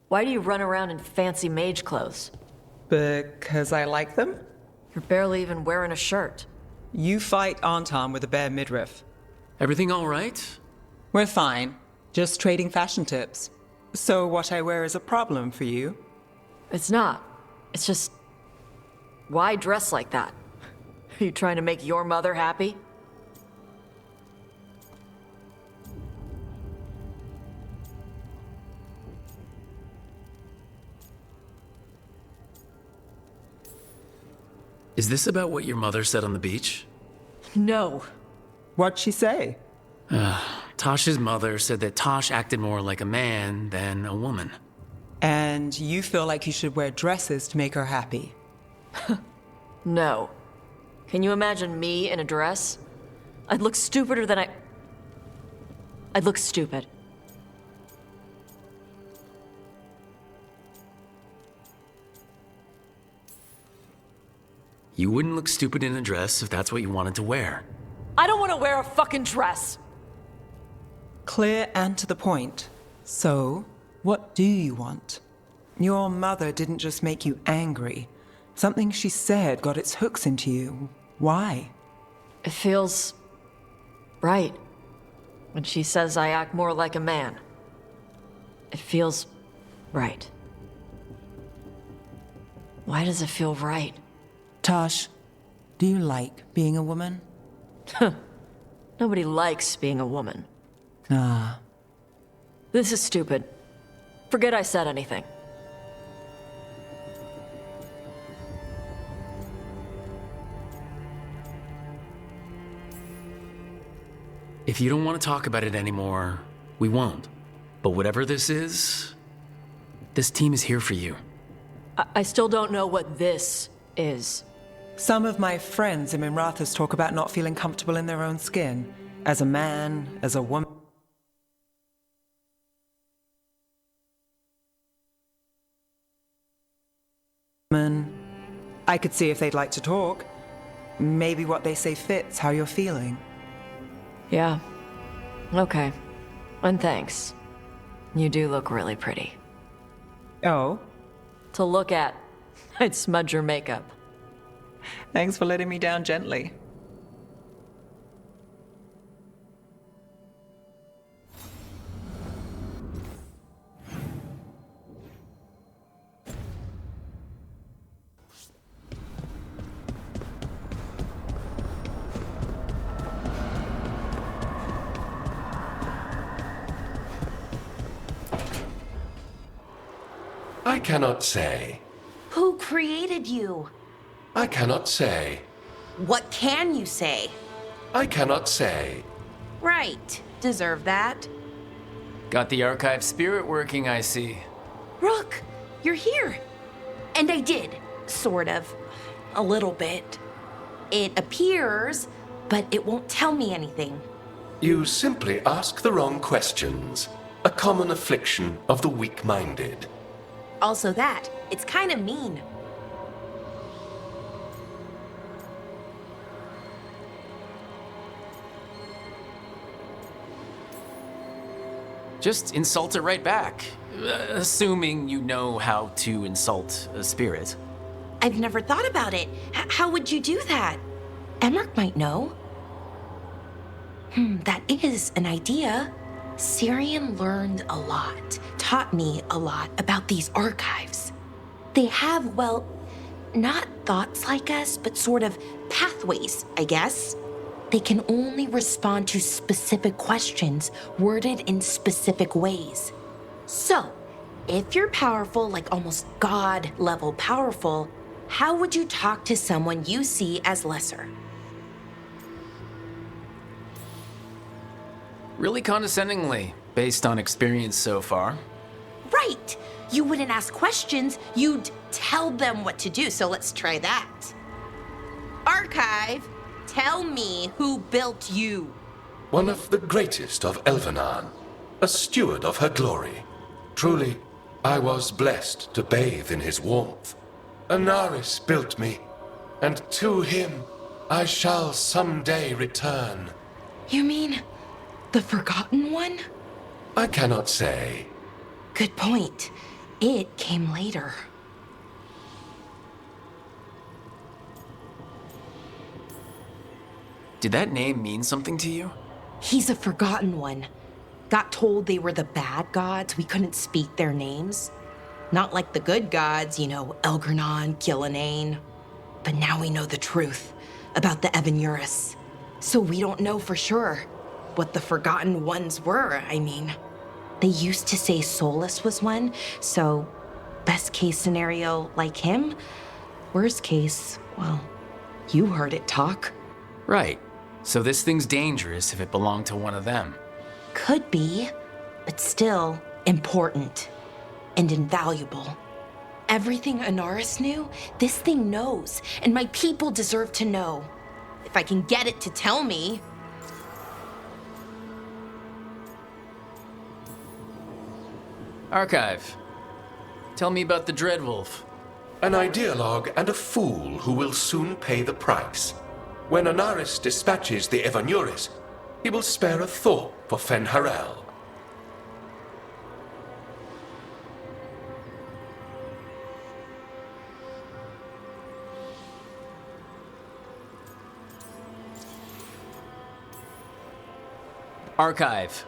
Why do you run around in fancy mage clothes? Because I like them? You're barely even wearing a shirt. You fight Anton with a bare midriff. Everything all right? We're fine. Just trading fashion tips. So what I wear is a problem for you? It's not. It's just... why dress like that? Are you trying to make your mother happy? Is this about what your mother said on the beach? No. What'd she say? Tosh's mother said that Tosh acted more like a man than a woman. And you feel like you should wear dresses to make her happy? No. Can you imagine me in a dress? I'd look stupider than I'd look stupid. You wouldn't look stupid in a dress if that's what you wanted to wear. I don't want to wear a fucking dress! Clear and to the point. So, what do you want? Your mother didn't just make you angry. Something she said got its hooks into you. Why? It feels... right. When she says I act more like a man. It feels... right. Why does it feel right? Tosh, do you like being a woman? Nobody likes being a woman. Ah. This is stupid. Forget I said anything. If you don't want to talk about it anymore, we won't. But whatever this is, this team is here for you. I still don't know what this is. Some of my friends in Minrathous talk about not feeling comfortable in their own skin. As a man, as a woman. I could see if they'd like to talk. Maybe what they say fits how you're feeling. Yeah. Okay. And thanks. You do look really pretty. Oh? To look at, I'd smudge your makeup. Thanks for letting me down gently. I cannot say. Who created you? I cannot say. What can you say? I cannot say. Right. Deserve that. Got the archive spirit working, I see. Rook, you're here. And I did, sort of. A little bit. It appears, but it won't tell me anything. You simply ask the wrong questions. A common affliction of the weak-minded. Also that, it's kind of mean. Just insult it right back. Assuming you know how to insult a spirit. I've never thought about it. How would you do that? Emmerich might know. That is an idea. Syrian learned a lot, taught me a lot about these archives. They have, well, not thoughts like us, but sort of pathways, I guess. They can only respond to specific questions worded in specific ways. So, if you're powerful, like almost God-level powerful, how would you talk to someone you see as lesser? Really condescendingly, based on experience so far. Right! You wouldn't ask questions, you'd tell them what to do, so let's try that. Archive, tell me who built you. One of the greatest of Elvenan, a steward of her glory. Truly, I was blessed to bathe in his warmth. Anaris built me, and to him I shall someday return. You mean the Forgotten One? I cannot say. Good point. It came later. Did that name mean something to you? He's a Forgotten One. Got told they were the bad gods, we couldn't speak their names. Not like the good gods, you know, Elgernon, Gillenane. But now we know the truth about the Evanuris. So we don't know for sure what the Forgotten Ones were, I mean. They used to say Solus was one, so best case scenario, like him. Worst case, well, you heard it talk. Right. So this thing's dangerous if it belonged to one of them. Could be, but still important and invaluable. Everything Anaris knew, this thing knows, and my people deserve to know. If I can get it to tell me. Archive, tell me about the Dreadwolf. An ideologue and a fool who will soon pay the price. When Anaris dispatches the Evanuris, he will spare a thought for Fen'Harel. Archive,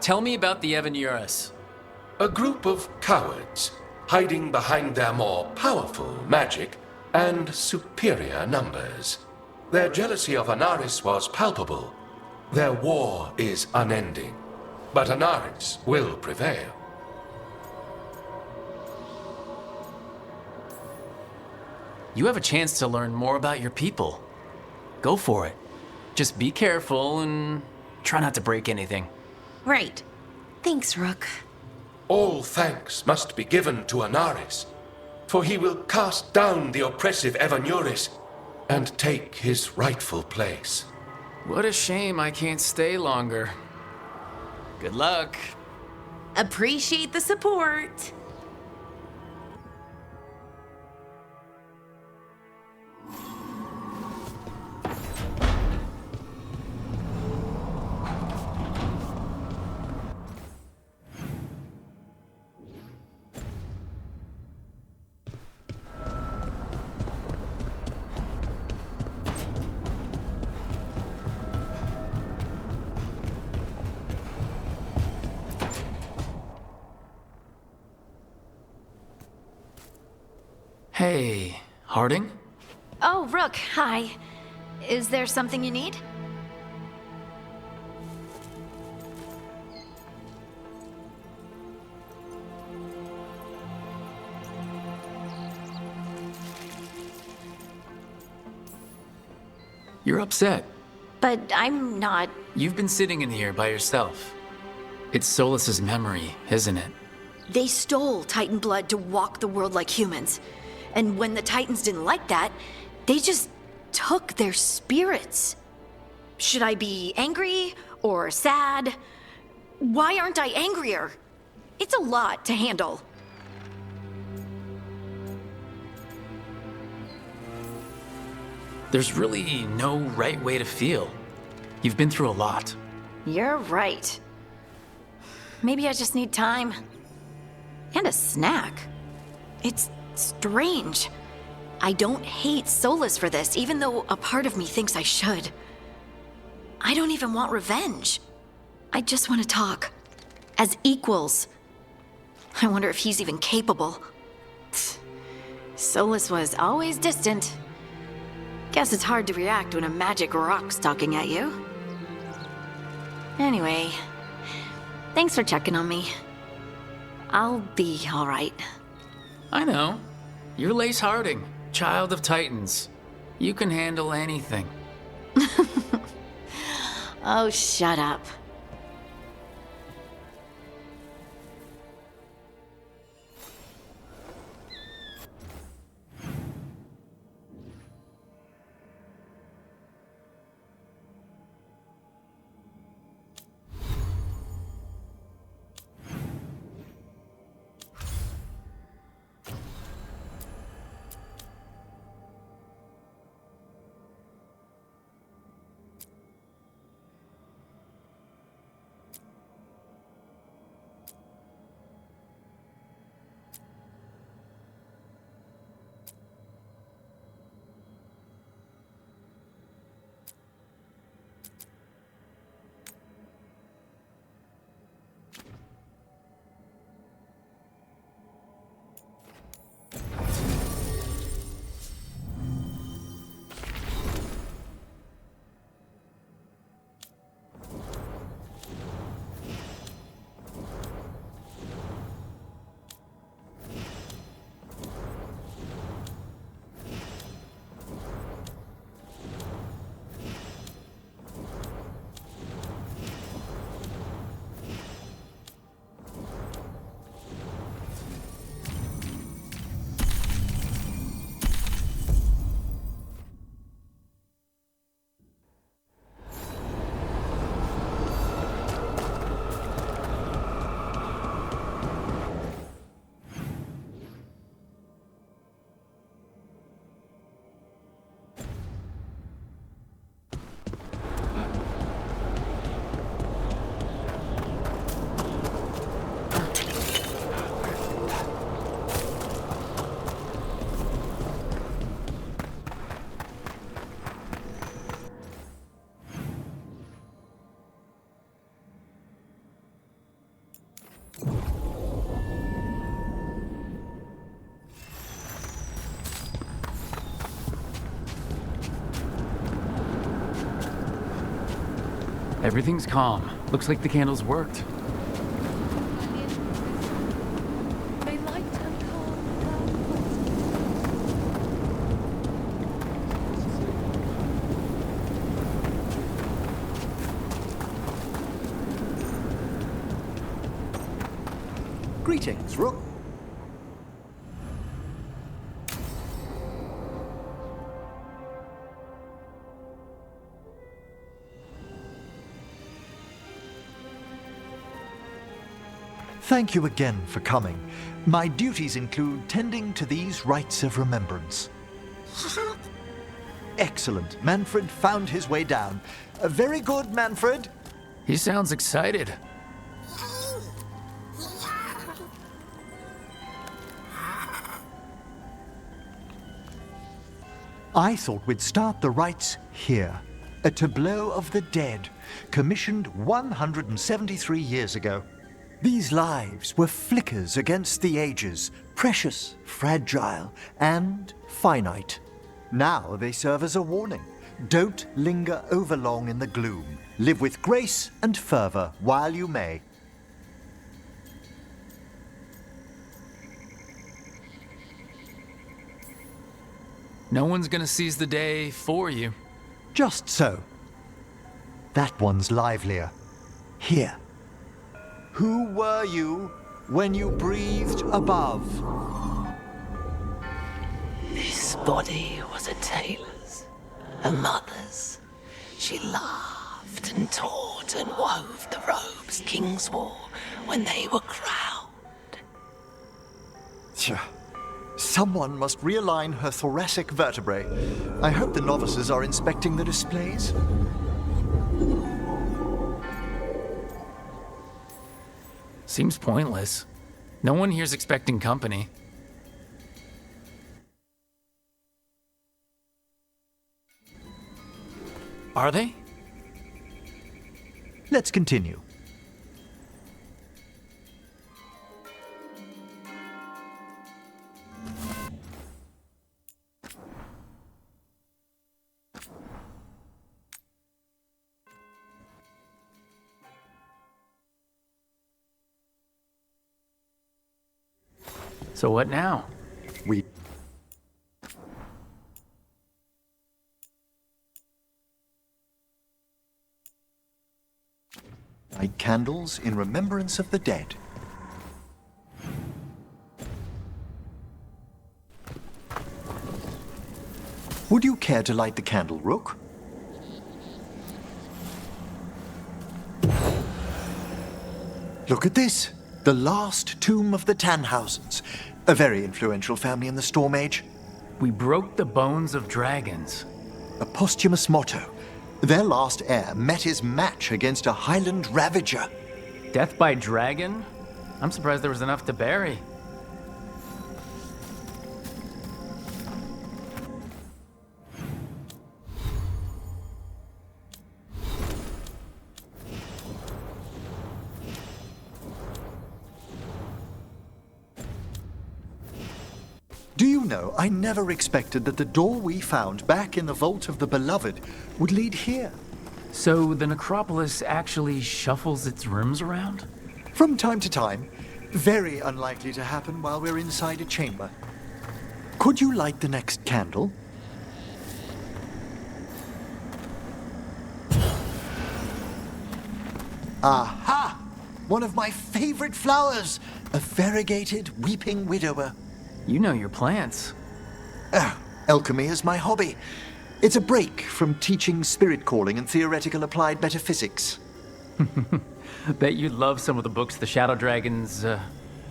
tell me about the Evanuris. A group of cowards hiding behind their more powerful magic and superior numbers. Their jealousy of Anaris was palpable. Their war is unending, but Anaris will prevail. You have a chance to learn more about your people. Go for it. Just be careful and try not to break anything. Right. Thanks, Rook. All thanks must be given to Anaris, for he will cast down the oppressive Evanuris and take his rightful place. What a shame I can't stay longer. Good luck. Appreciate the support. Hey, Harding? Oh, Rook, hi. Is there something you need? You're upset. But I'm not. You've been sitting in here by yourself. It's Solus's memory, isn't it? They stole Titan blood to walk the world like humans. And when the Titans didn't like that, they just took their spirits. Should I be angry or sad? Why aren't I angrier? It's a lot to handle. There's really no right way to feel. You've been through a lot. You're right. Maybe I just need time. And a snack. It's strange. I don't hate Solus for this, even though a part of me thinks I should. I don't even want revenge. I just want to talk. As equals. I wonder if he's even capable. Solus was always distant. Guess it's hard to react when a magic rock's talking at you. Anyway, thanks for checking on me. I'll be all right. I know. You're Lace Harding, child of Titans. You can handle anything. Oh, shut up. Everything's calm. Looks like the candles worked. Greetings, Rook. Thank you again for coming. My duties include tending to these rites of remembrance. Excellent. Manfred found his way down. Very good, Manfred. He sounds excited. I thought we'd start the rites here. A tableau of the dead, commissioned 173 years ago. These lives were flickers against the ages, precious, fragile, and finite. Now they serve as a warning. Don't linger overlong in the gloom. Live with grace and fervor while you may. No one's gonna seize the day for you. Just so. That one's livelier. Here. Who were you when you breathed above? This body was a tailor's, a mother's. She laughed and taught and wove the robes kings wore when they were crowned. Someone must realign her thoracic vertebrae. I hope the novices are inspecting the displays. Seems pointless. No one here's expecting company. Are they? Let's continue. So what now? We light candles in remembrance of the dead. Would you care to light the candle, Rook? Look at this. The last tomb of the Tannhausens. A very influential family in the Storm Age. We broke the bones of dragons. A posthumous motto. Their last heir met his match against a Highland Ravager. Death by dragon? I'm surprised there was enough to bury. Do you know, I never expected that the door we found back in the Vault of the Beloved would lead here. So the necropolis actually shuffles its rooms around? From time to time. Very unlikely to happen while we're inside a chamber. Could you light the next candle? Aha! One of my favorite flowers! A variegated weeping widower. You know your plants. Alchemy is my hobby. It's a break from teaching spirit calling and theoretical applied metaphysics. Bet you'd love some of the books the Shadow Dragons,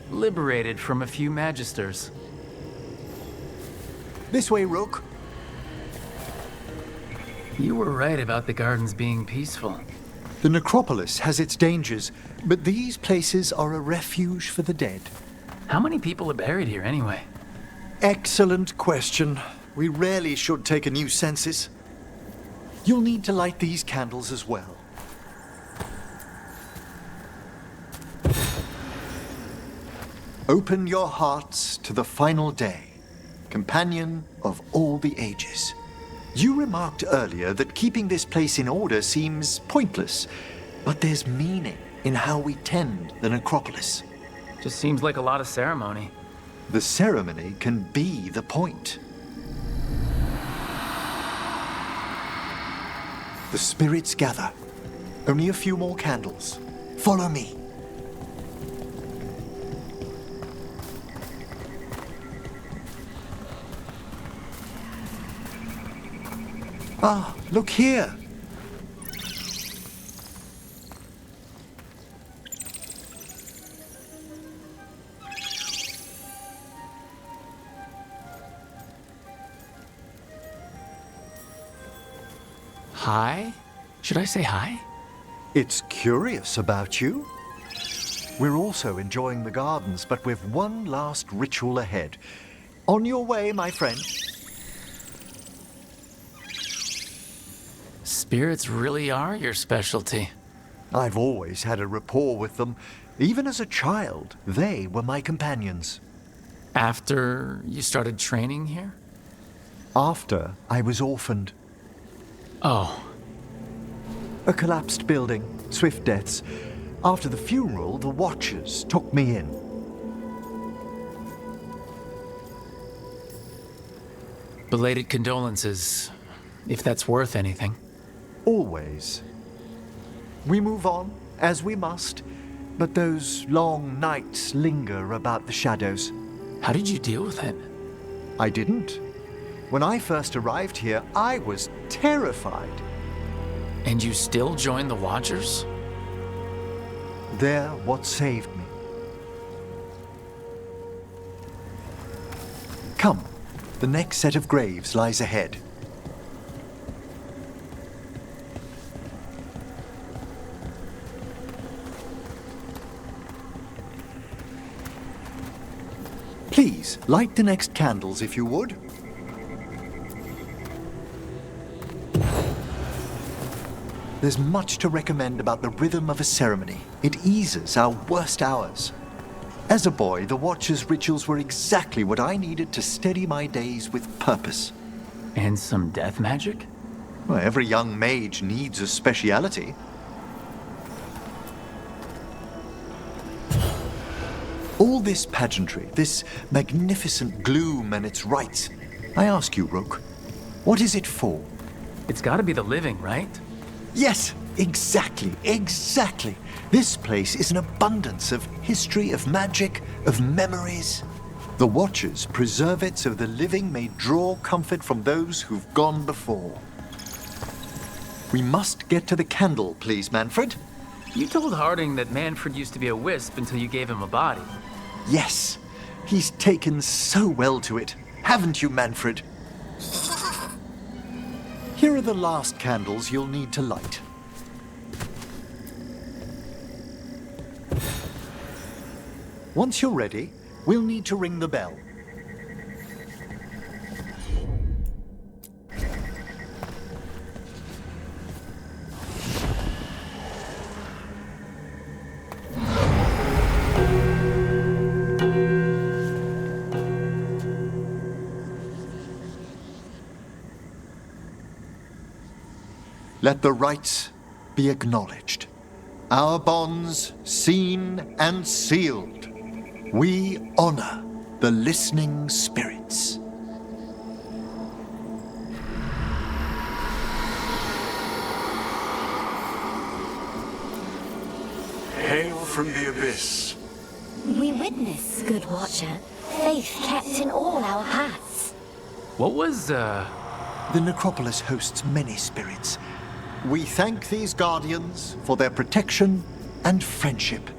liberated from a few magisters. This way, Rook. You were right about the gardens being peaceful. The necropolis has its dangers, but these places are a refuge for the dead. How many people are buried here anyway? Excellent question. We rarely should take a new census. You'll need to light these candles as well. Open your hearts to the final day, companion of all the ages. You remarked earlier that keeping this place in order seems pointless, but there's meaning in how we tend the necropolis. Just seems like a lot of ceremony. The ceremony can be the point. The spirits gather. Only a few more candles. Follow me. Ah, look here. Hi? Should I say hi? It's curious about you. We're also enjoying the gardens, but with one last ritual ahead. On your way, my friend. Spirits really are your specialty. I've always had a rapport with them. Even as a child, they were my companions. After you started training here? After I was orphaned. Oh. A collapsed building, swift deaths. After the funeral, the Watchers took me in. Belated condolences, if that's worth anything. Always. We move on, as we must, but those long nights linger about the shadows. How did you deal with it? I didn't. When I first arrived here, I was terrified. And you still joined the Watchers? They're what saved me. Come, the next set of graves lies ahead. Please, light the next candles if you would. There's much to recommend about the rhythm of a ceremony. It eases our worst hours. As a boy, the Watcher's rituals were exactly what I needed to steady my days with purpose. And some death magic? Well, every young mage needs a speciality. All this pageantry, this magnificent gloom and its rites. I ask you, Rook, what is it for? It's gotta be the living, right? Yes, exactly. This place is an abundance of history, of magic, of memories. The Watchers preserve it so the living may draw comfort from those who've gone before. We must get to the candle, please, Manfred. You told Harding that Manfred used to be a wisp until you gave him a body. Yes, he's taken so well to it, haven't you, Manfred? Here are the last candles you'll need to light. Once you're ready, we'll need to ring the bell. Let the rites be acknowledged. Our bonds seen and sealed. We honor the listening spirits. Hail from the abyss. We witness, good Watcher, faith kept in all our hearts. What was, The necropolis hosts many spirits. We thank these guardians for their protection and friendship.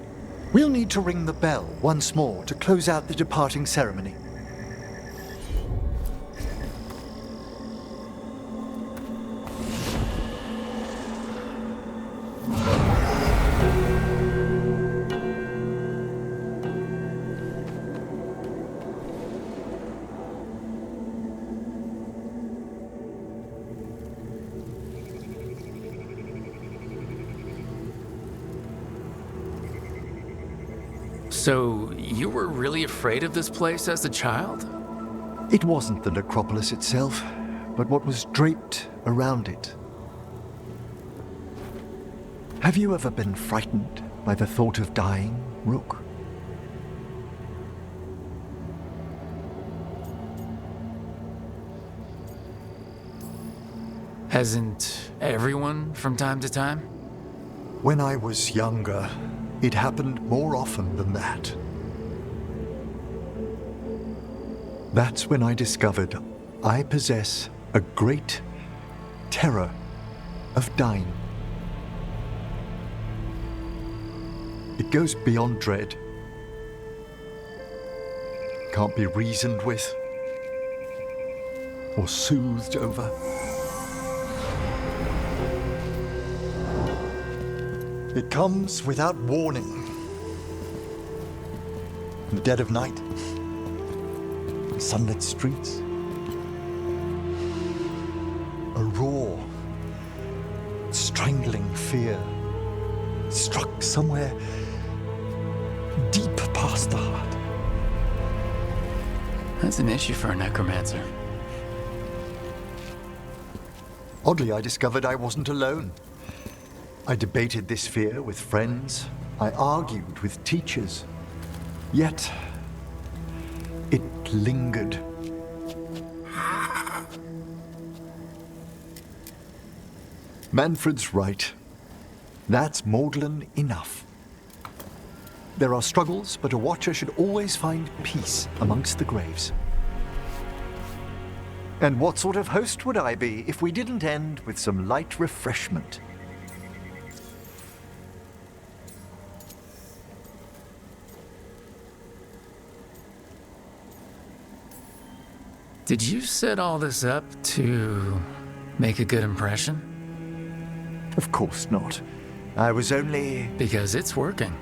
We'll need to ring the bell once more to close out the departing ceremony. So, you were really afraid of this place as a child? It wasn't the necropolis itself, but what was draped around it. Have you ever been frightened by the thought of dying, Rook? Hasn't everyone from time to time? When I was younger, it happened more often than that. That's when I discovered I possess a great terror of dying. It goes beyond dread. Can't be reasoned with or soothed over. It comes without warning. In the dead of night, in sunlit streets, a raw, strangling fear struck somewhere bastard. That's an issue for a necromancer. Oddly, I discovered I wasn't alone. I debated this fear with friends. I argued with teachers. Yet, it lingered. Manfred's right. That's maudlin enough. There are struggles, but a watcher should always find peace amongst the graves. And what sort of host would I be if we didn't end with some light refreshment? Did you set all this up to make a good impression? Of course not. I was only... Because it's working.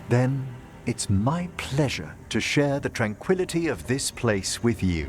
Then it's my pleasure to share the tranquility of this place with you.